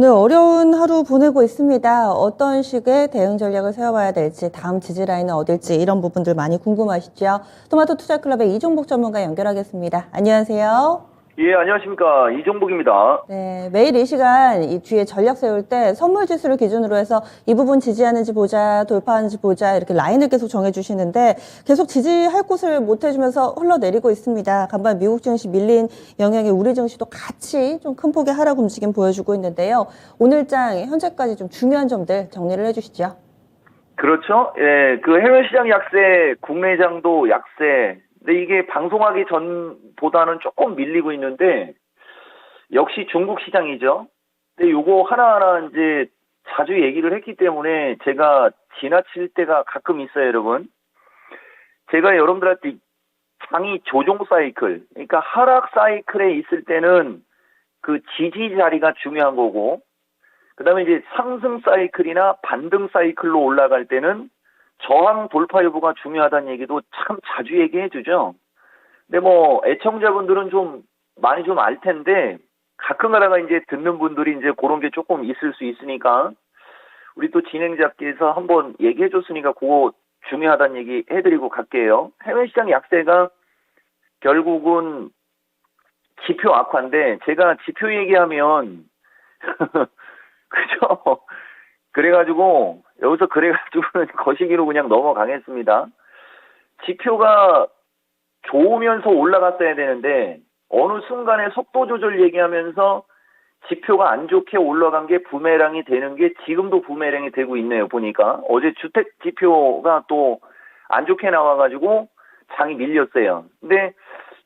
오늘 어려운 하루 보내고 있습니다. 어떤 식의 대응 전략을 세워봐야 될지, 다음 지지 라인은 어딜지 이런 부분들 많이 궁금하시죠? 토마토 투자클럽의 이종복 전문가 연결하겠습니다. 안녕하세요. 예, 안녕하십니까. 이종복입니다. 네, 매일 이 시간 이 뒤에 전략 세울 때 선물 지수를 기준으로 해서 이 부분 지지하는지 보자, 돌파하는지 보자 이렇게 라인을 계속 정해주시는데 계속 지지할 곳을 못 해주면서 흘러내리고 있습니다. 간밤 미국 증시 밀린 영향에 우리 증시도 같이 좀 큰 폭의 하락 움직임 보여주고 있는데요. 오늘 장 현재까지 좀 중요한 점들 정리를 해주시죠. 그렇죠. 예, 그 해외 시장 약세, 국내장도 약세. 근데 이게 방송하기 전보다는 조금 밀리고 있는데 역시 중국 시장이죠. 근데 요거 하나하나 이제 자주 얘기를 했기 때문에 제가 지나칠 때가 가끔 있어요, 여러분. 제가 여러분들한테 장이 조종 사이클, 그러니까 하락 사이클에 있을 때는 그 지지 자리가 중요한 거고, 그 다음에 이제 상승 사이클이나 반등 사이클로 올라갈 때는 저항 돌파 여부가 중요하다는 얘기도 참 자주 얘기해 주죠. 근데 뭐 애청자분들은 좀 많이 좀 알 텐데 가끔 가다가 이제 듣는 분들이 이제 그런 게 조금 있을 수 있으니까 우리 또 진행자께서 한번 얘기해 줬으니까 그거 중요하다는 얘기 해드리고 갈게요. 해외 시장 약세가 결국은 지표 악화인데 제가 지표 얘기하면 그죠? 그래가지고 여기서 그래가지고는 거시기로 그냥 넘어가겠습니다. 지표가 좋으면서 올라갔어야 되는데 어느 순간에 속도 조절 얘기하면서 지표가 안 좋게 올라간 게 부메랑이 되는 게 지금도 부메랑이 되고 있네요. 보니까 어제 주택 지표가 또 안 좋게 나와가지고 장이 밀렸어요. 근데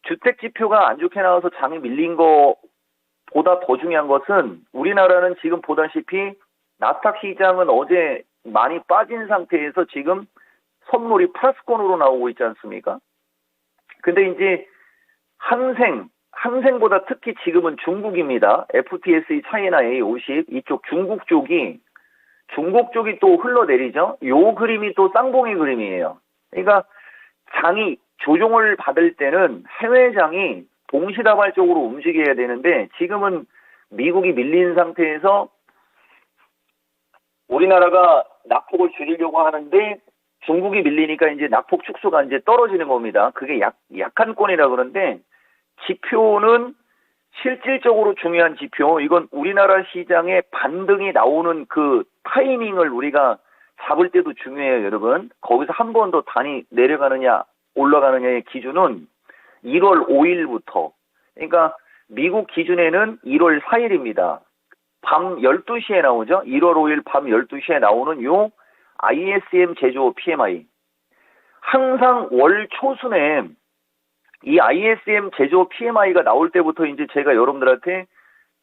주택 지표가 안 좋게 나와서 장이 밀린 거보다 더 중요한 것은 우리나라는 지금 보다시피 나스닥 시장은 어제 많이 빠진 상태에서 지금 선물이 플러스권으로 나오고 있지 않습니까? 근데 이제 항생보다 특히 지금은 중국입니다. FTSE 차이나 A50 이쪽 중국 쪽이 또 흘러내리죠. 요 그림이 또 쌍봉의 그림이에요. 그러니까 장이 조종을 받을 때는 해외장이 동시다발적으로 움직여야 되는데 지금은 미국이 밀린 상태에서 우리나라가 낙폭을 줄이려고 하는데 중국이 밀리니까 이제 낙폭 축소가 이제 떨어지는 겁니다. 그게 약한 권이라 그러는데 지표는 실질적으로 중요한 지표. 이건 우리나라 시장의 반등이 나오는 그 타이밍을 우리가 잡을 때도 중요해요, 여러분. 거기서 한 번 더 단위 내려가느냐 올라가느냐의 기준은 1월 5일부터. 그러니까 미국 기준에는 1월 4일입니다. 밤 12시에 나오죠. 1월 5일 밤 12시에 나오는 요 ISM 제조업 PMI. 항상 월 초순에 이 ISM 제조업 PMI가 나올 때부터 이제 제가 여러분들한테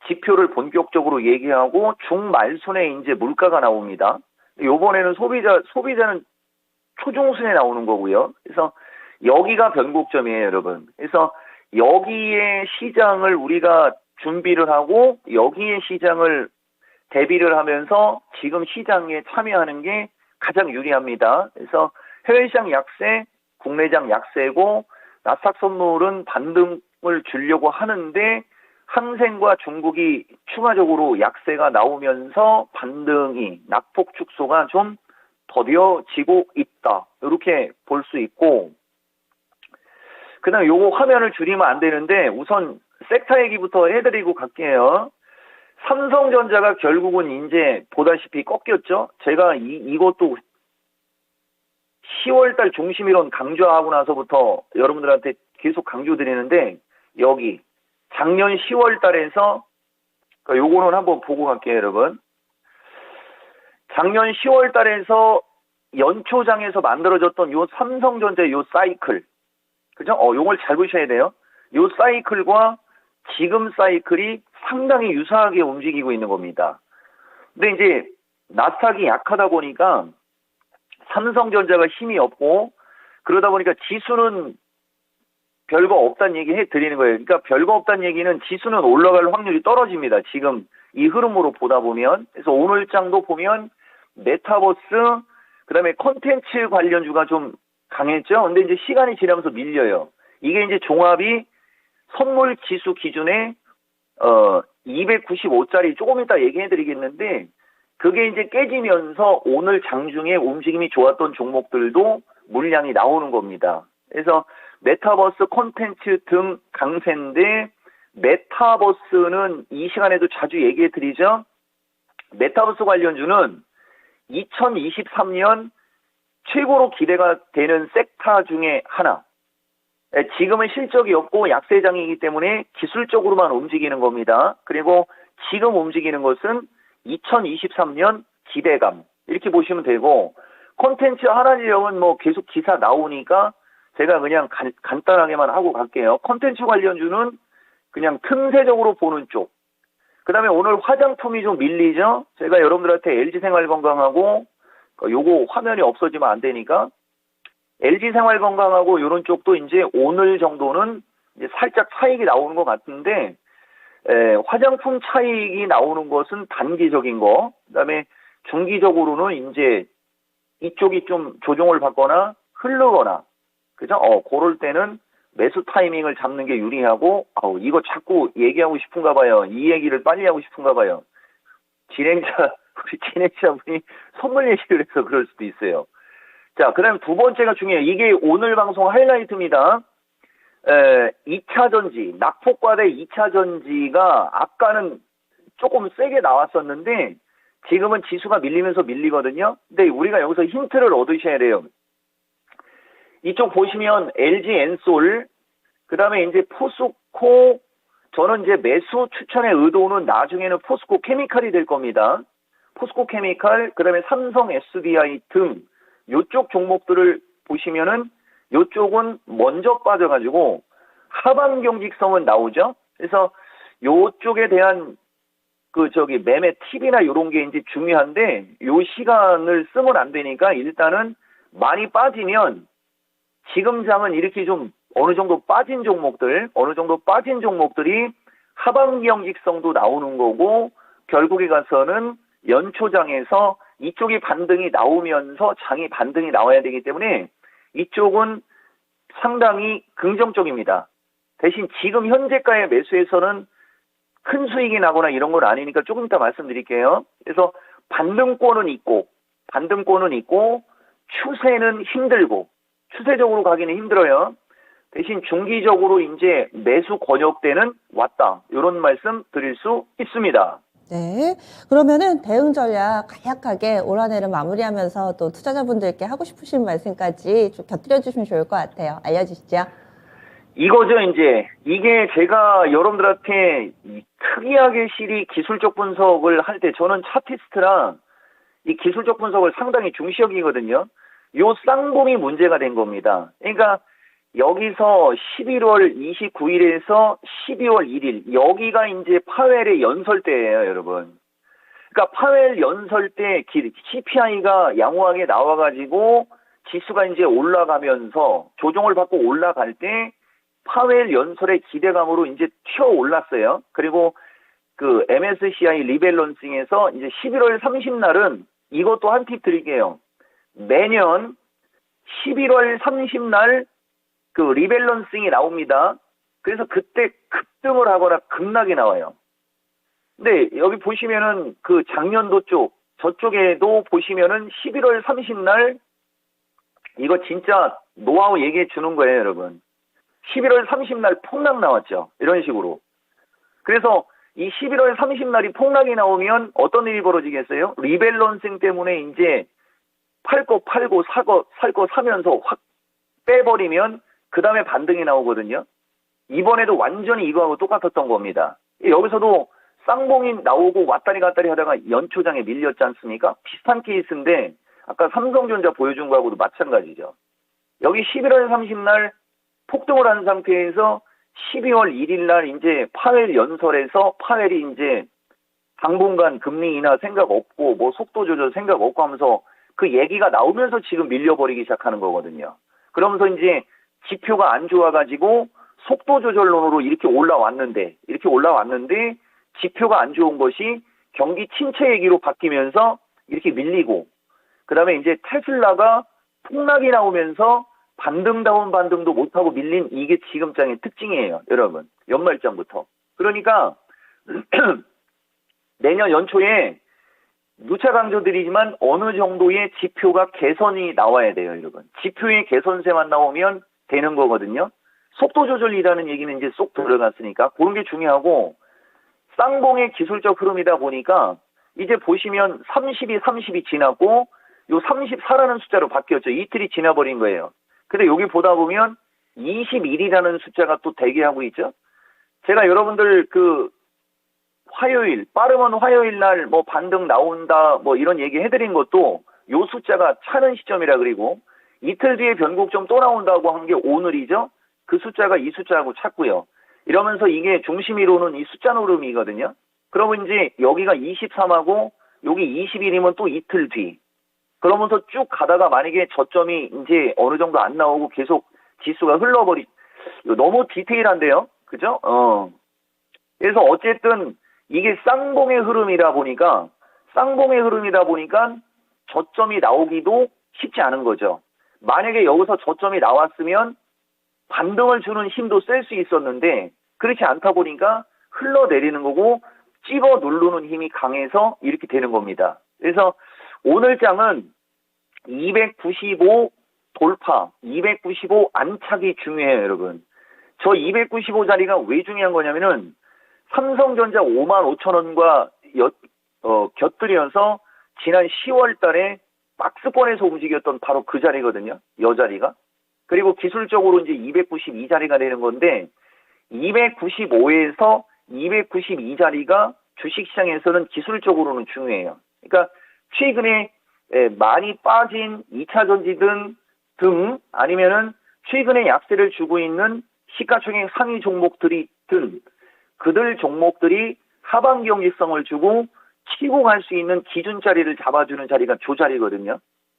지표를 본격적으로 얘기하고 중말순에 이제 물가가 나옵니다. 요번에는 소비자는 초중순에 나오는 거고요. 그래서 여기가 변곡점이에요, 여러분. 그래서 여기에 시장을 우리가 준비를 하고 여기에 시장을 대비를 하면서 지금 시장에 참여하는 게 가장 유리합니다. 그래서 해외시장 약세, 국내장 약세고 나스닥 선물은 반등을 주려고 하는데 항생과 중국이 추가적으로 약세가 나오면서 반등이 낙폭 축소가 좀 더뎌지고 있다. 이렇게 볼 수 있고 그다음 요거 화면을 줄이면 안 되는데 우선 섹터 얘기부터 해드리고 갈게요. 삼성전자가 결국은 이제 보다시피 꺾였죠. 제가 이것도 10월달 중심이론 강조하고 나서부터 여러분들한테 계속 강조드리는데 여기 작년 10월달에서 요거는 한번 보고 갈게요, 여러분. 작년 10월달에서 연초장에서 만들어졌던 요 삼성전자 요 사이클, 그죠? 요걸 잘 보셔야 돼요. 요 사이클과 지금 사이클이 상당히 유사하게 움직이고 있는 겁니다. 근데 이제 나스닥이 약하다 보니까 삼성전자가 힘이 없고 그러다 보니까 지수는 별거 없다는 얘기 해드리는 거예요. 그러니까 별거 없다는 얘기는 지수는 올라갈 확률이 떨어집니다. 지금 이 흐름으로 보다 보면. 그래서 오늘 장도 보면 메타버스 그다음에 콘텐츠 관련주가 좀 강했죠. 근데 이제 시간이 지나면서 밀려요. 이게 이제 종합이 선물 지수 기준에 295짜리 조금 이따 얘기해 드리겠는데, 그게 이제 깨지면서 오늘 장중에 움직임이 좋았던 종목들도 물량이 나오는 겁니다. 그래서 메타버스 콘텐츠 등 강세인데, 메타버스는 이 시간에도 자주 얘기해 드리죠. 메타버스 관련주는 2023년 최고로 기대가 되는 섹터 중에 하나. 지금은 실적이 없고 약세장이기 때문에 기술적으로만 움직이는 겁니다. 그리고 지금 움직이는 것은 2023년 기대감, 이렇게 보시면 되고, 콘텐츠 하나지역은 뭐 계속 기사 나오니까 제가 그냥 간단하게만 하고 갈게요. 콘텐츠 관련주는 그냥 틈새적으로 보는 쪽. 그 다음에 오늘 화장품이 좀 밀리죠? 제가 여러분들한테 LG생활건강하고, 요거 화면이 없어지면 안 되니까, LG생활건강하고 이런 쪽도 이제 오늘 정도는 이제 살짝 차익이 나오는 것 같은데, 화장품 차익이 나오는 것은 단기적인 거, 그 다음에 중기적으로는 이제 이쪽이 좀 조정을 받거나 흐르거나, 그죠? 그럴 때는 매수 타이밍을 잡는 게 유리하고, 이거 자꾸 얘기하고 싶은가 봐요. 이 얘기를 빨리 하고 싶은가 봐요. 우리 진행자분이 선물 얘기를 해서 그럴 수도 있어요. 자, 그 다음 두 번째가 중요해요. 이게 오늘 방송 하이라이트입니다. 2차 전지, 낙폭과대 2차 전지가 아까는 조금 세게 나왔었는데, 지금은 지수가 밀리면서 밀리거든요. 근데 우리가 여기서 힌트를 얻으셔야 돼요. 이쪽 보시면 LG 엔솔, 그 다음에 이제 포스코, 저는 이제 매수 추천의 의도는 나중에는 포스코 케미칼이 될 겁니다. 포스코 케미칼, 그 다음에 삼성 SDI 등 요쪽 종목들을 보시면은 요쪽은 먼저 빠져가지고 하방 경직성은 나오죠. 그래서 요쪽에 대한 매매 팁이나 요런 게 이제 중요한데, 요 시간을 쓰면 안 되니까 일단은 많이 빠지면, 지금 장은 이렇게 좀 어느 정도 빠진 종목들이 하방 경직성도 나오는 거고, 결국에 가서는 연초장에서 이쪽이 반등이 나오면서 장이 반등이 나와야 되기 때문에 이쪽은 상당히 긍정적입니다. 대신 지금 현재가의 매수에서는 큰 수익이 나거나 이런 건 아니니까 조금 이따 말씀드릴게요. 그래서 반등권은 있고 추세는 힘들고, 추세적으로 가기는 힘들어요. 대신 중기적으로 이제 매수 권역대는 왔다, 이런 말씀 드릴 수 있습니다. 네. 그러면은 대응 전략 간략하게 올 한 해를 마무리하면서 또 투자자분들께 하고 싶으신 말씀까지 좀 곁들여 주시면 좋을 것 같아요. 알려주시죠. 이거죠, 이제. 이게 제가 여러분들한테 특이하게 실이 기술적 분석을 할 때, 저는 차티스트랑 이 기술적 분석을 상당히 중시 여기거든요. 요 쌍봉이 문제가 된 겁니다. 그러니까 여기서 11월 29일에서 12월 1일, 여기가 이제 파웰의 연설대예요, 여러분. 그러니까 파웰 연설 때 CPI가 양호하게 나와가지고 지수가 이제 올라가면서 조정을 받고 올라갈 때 파웰 연설의 기대감으로 이제 튀어 올랐어요. 그리고 그 MSCI 리밸런싱에서 이제 11월 30날은 이것도 한 팁 드릴게요. 매년 11월 30날 그 리밸런싱이 나옵니다. 그래서 그때 급등을 하거나 급락이 나와요. 근데 여기 보시면은 그 작년도 저쪽에도 보시면은 11월 30날 이거 진짜 노하우 얘기해 주는 거예요, 여러분. 11월 30날 폭락 나왔죠. 이런 식으로. 그래서 이 11월 30날이 폭락이 나오면 어떤 일이 벌어지겠어요? 리밸런싱 때문에 이제 팔 거 팔고 살 거 사면서 확 빼버리면 그 다음에 반등이 나오거든요. 이번에도 완전히 이거하고 똑같았던 겁니다. 여기서도 쌍봉이 나오고 왔다리 갔다리 하다가 연초장에 밀렸지 않습니까? 비슷한 케이스인데 아까 삼성전자 보여준 거하고도 마찬가지죠. 여기 11월 30날 폭등을 한 상태에서 12월 1일 날 이제 파웰 연설에서 파웰이 이제 당분간 금리 인하 생각 없고 뭐 속도 조절 생각 없고 하면서 그 얘기가 나오면서 지금 밀려버리기 시작하는 거거든요. 그러면서 이제 지표가 안 좋아가지고 속도 조절론으로 이렇게 올라왔는데 지표가 안 좋은 것이 경기 침체 얘기로 바뀌면서 이렇게 밀리고, 그 다음에 이제 테슬라가 폭락이 나오면서 반등다운 반등도 못하고 밀린, 이게 지금장의 특징이에요, 여러분. 연말장부터. 그러니까 내년 연초에 누차 강조드리지만 어느 정도의 지표가 개선이 나와야 돼요, 여러분. 지표의 개선세만 나오면 되는 거거든요. 속도 조절이라는 얘기는 이제 쏙 들어갔으니까 그런 게 중요하고, 쌍봉의 기술적 흐름이다 보니까 이제 보시면 30이 지났고 요 34라는 숫자로 바뀌었죠. 이틀이 지나버린 거예요. 근데 여기 보다 보면 21이라는 숫자가 또 대기하고 있죠. 제가 여러분들 그 화요일, 빠르면 화요일 날 뭐 반등 나온다 뭐 이런 얘기 해드린 것도 요 숫자가 차는 시점이라, 그리고 이틀 뒤에 변곡점 또 나온다고 한 게 오늘이죠. 그 숫자가 이 숫자하고 찼고요. 이러면서 이게 중심이로는 이 숫자 노름이거든요. 그러면 이제 여기가 23하고 여기 21이면 또 이틀 뒤. 그러면서 쭉 가다가 만약에 저점이 이제 어느 정도 안 나오고 계속 지수가 이거 너무 디테일한데요. 그죠? 그래서 어쨌든 이게 쌍봉의 흐름이다 보니까 저점이 나오기도 쉽지 않은 거죠. 만약에 여기서 저점이 나왔으면 반등을 주는 힘도 셀 수 있었는데 그렇지 않다 보니까 흘러내리는 거고 찝어 누르는 힘이 강해서 이렇게 되는 겁니다. 그래서 오늘 장은 295 돌파, 295 안착이 중요해요, 여러분. 저 295 자리가 왜 중요한 거냐면은 삼성전자 55,000원과 곁들여서 지난 10월 달에 박스권에서 움직였던 바로 그 자리거든요. 여 자리가. 그리고 기술적으로 이제 292 자리가 되는 건데 295에서 292 자리가 주식시장에서는 기술적으로는 중요해요. 그러니까 최근에 많이 빠진 2차전지 등 아니면은 최근에 약세를 주고 있는 시가총액 상위 종목들이 그들 종목들이 하방 경직성을 주고 치고 갈 수 있는 기준 자리를 잡아주는 자리가 조 자리거든요.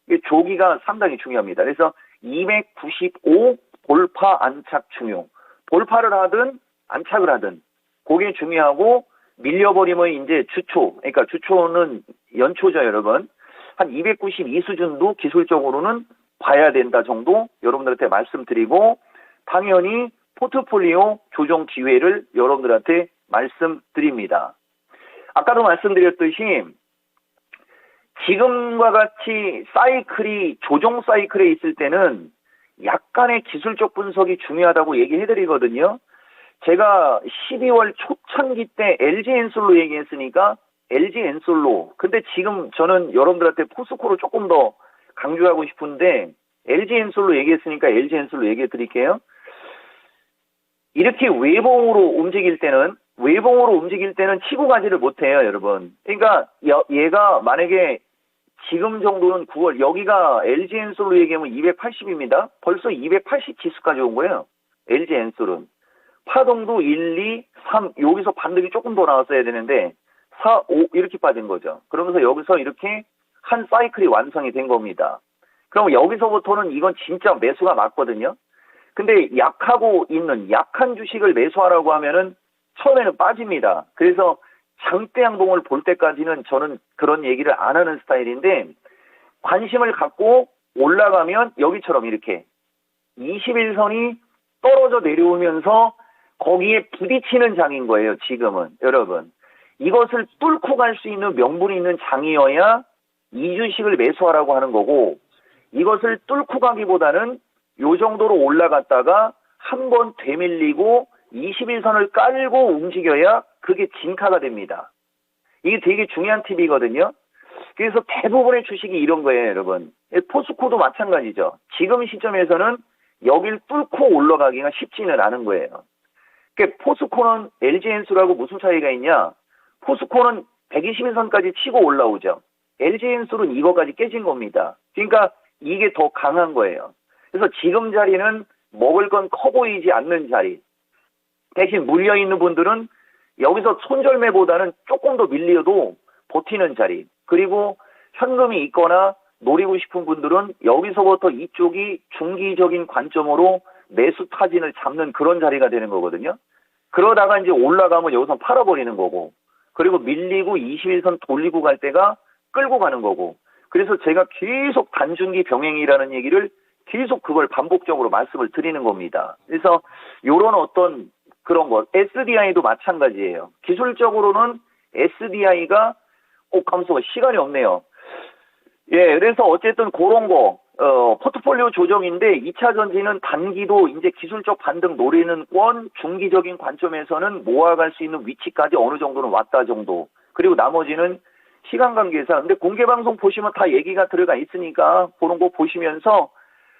이 조기가 상당히 중요합니다. 그래서 295 돌파 안착 중요. 돌파를 하든 안착을 하든 그게 중요하고, 밀려버리면 이제 그러니까 주초는 연초죠, 여러분. 한 292 수준도 기술적으로는 봐야 된다 정도 여러분들한테 말씀드리고, 당연히 포트폴리오 조정 기회를 여러분들한테 말씀드립니다. 아까도 말씀드렸듯이 지금과 같이 조정 사이클에 있을 때는 약간의 기술적 분석이 중요하다고 얘기해드리거든요. 제가 12월 초창기 때 LG엔솔로 얘기했으니까 LG엔솔로. 근데 지금 저는 여러분들한테 포스코로 조금 더 강조하고 싶은데 LG엔솔로 얘기했으니까 LG엔솔로 얘기해드릴게요. 이렇게 외봉으로 움직일 때는 치고 가지를 못해요, 여러분. 그러니까 얘가 만약에 지금 정도는 9월, 여기가 LG엔솔로 얘기하면 280입니다. 벌써 280 지수까지 온 거예요. LG엔솔은. 파동도 1, 2, 3, 여기서 반등이 조금 더 나왔어야 되는데 4, 5 이렇게 빠진 거죠. 그러면서 여기서 이렇게 한 사이클이 완성이 된 겁니다. 그럼 여기서부터는 이건 진짜 매수가 맞거든요. 근데 약한 주식을 매수하라고 하면은 처음에는 빠집니다. 그래서 장대 양봉을 볼 때까지는 저는 그런 얘기를 안 하는 스타일인데, 관심을 갖고 올라가면 여기처럼 이렇게 21선이 떨어져 내려오면서 거기에 부딪히는 장인 거예요, 지금은. 여러분, 이것을 뚫고 갈 수 있는 명분이 있는 장이어야 이 주식을 매수하라고 하는 거고, 이것을 뚫고 가기보다는 요 정도로 올라갔다가 한번 되밀리고 21선을 깔고 움직여야 그게 진카가 됩니다. 이게 되게 중요한 팁이거든요. 그래서 대부분의 주식이 이런 거예요, 여러분. 포스코도 마찬가지죠. 지금 시점에서는 여길 뚫고 올라가기가 쉽지는 않은 거예요. 그러니까 포스코는 LG엔솔하고 무슨 차이가 있냐? 포스코는 121선까지 치고 올라오죠. LG엔솔은 이거까지 깨진 겁니다. 그러니까 이게 더 강한 거예요. 그래서 지금 자리는 먹을 건 커 보이지 않는 자리. 대신 물려있는 분들은 여기서 손절매보다는 조금 더 밀려도 버티는 자리. 그리고 현금이 있거나 노리고 싶은 분들은 여기서부터 이쪽이 중기적인 관점으로 매수 타진을 잡는 그런 자리가 되는 거거든요. 그러다가 이제 올라가면 여기서 팔아버리는 거고, 그리고 밀리고 21선 돌리고 갈 때가 끌고 가는 거고. 그래서 제가 계속 단중기 병행이라는 얘기를 계속 그걸 반복적으로 말씀을 드리는 겁니다. 그래서 요런 어떤 그런 것. SDI도 마찬가지예요. 기술적으로는 SDI가 감소가 시간이 없네요. 예, 그래서 어쨌든 그런 거, 포트폴리오 조정인데 2차 전지는 단기도 이제 기술적 반등 노리는 권, 중기적인 관점에서는 모아갈 수 있는 위치까지 어느 정도는 왔다 정도. 그리고 나머지는 시간 관계상. 근데 공개 방송 보시면 다 얘기가 들어가 있으니까 그런 거 보시면서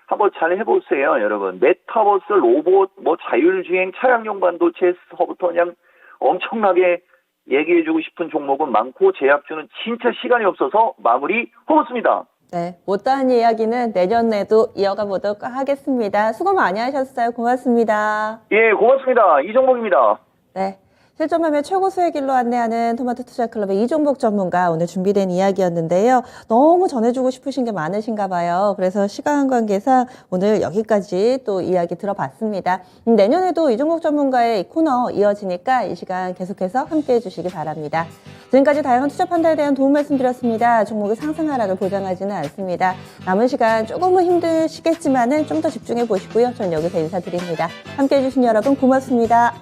한번 잘 해보세요, 여러분. 메타버스, 로봇, 뭐 자율주행, 차량용 반도체서부터 그냥 엄청나게 얘기해주고 싶은 종목은 많고 제약주는 진짜 시간이 없어서 마무리 하겠습니다. 네, 못다한 이야기는 내년에도 이어가 보도록 하겠습니다. 수고 많이 하셨어요. 고맙습니다. 예, 고맙습니다. 이종목입니다. 네. 실전매매 최고 수익일로 안내하는 토마토 투자 클럽의 이종복 전문가 오늘 준비된 이야기였는데요. 너무 전해주고 싶으신 게 많으신가 봐요. 그래서 시간 관계상 오늘 여기까지 또 이야기 들어봤습니다. 내년에도 이종복 전문가의 이 코너 이어지니까 이 시간 계속해서 함께해 주시기 바랍니다. 지금까지 다양한 투자 판단에 대한 도움 말씀드렸습니다. 종목의 상승 하락을 보장하지는 않습니다. 남은 시간 조금은 힘드시겠지만은 좀 더 집중해 보시고요. 전 여기서 인사드립니다. 함께해 주신 여러분 고맙습니다.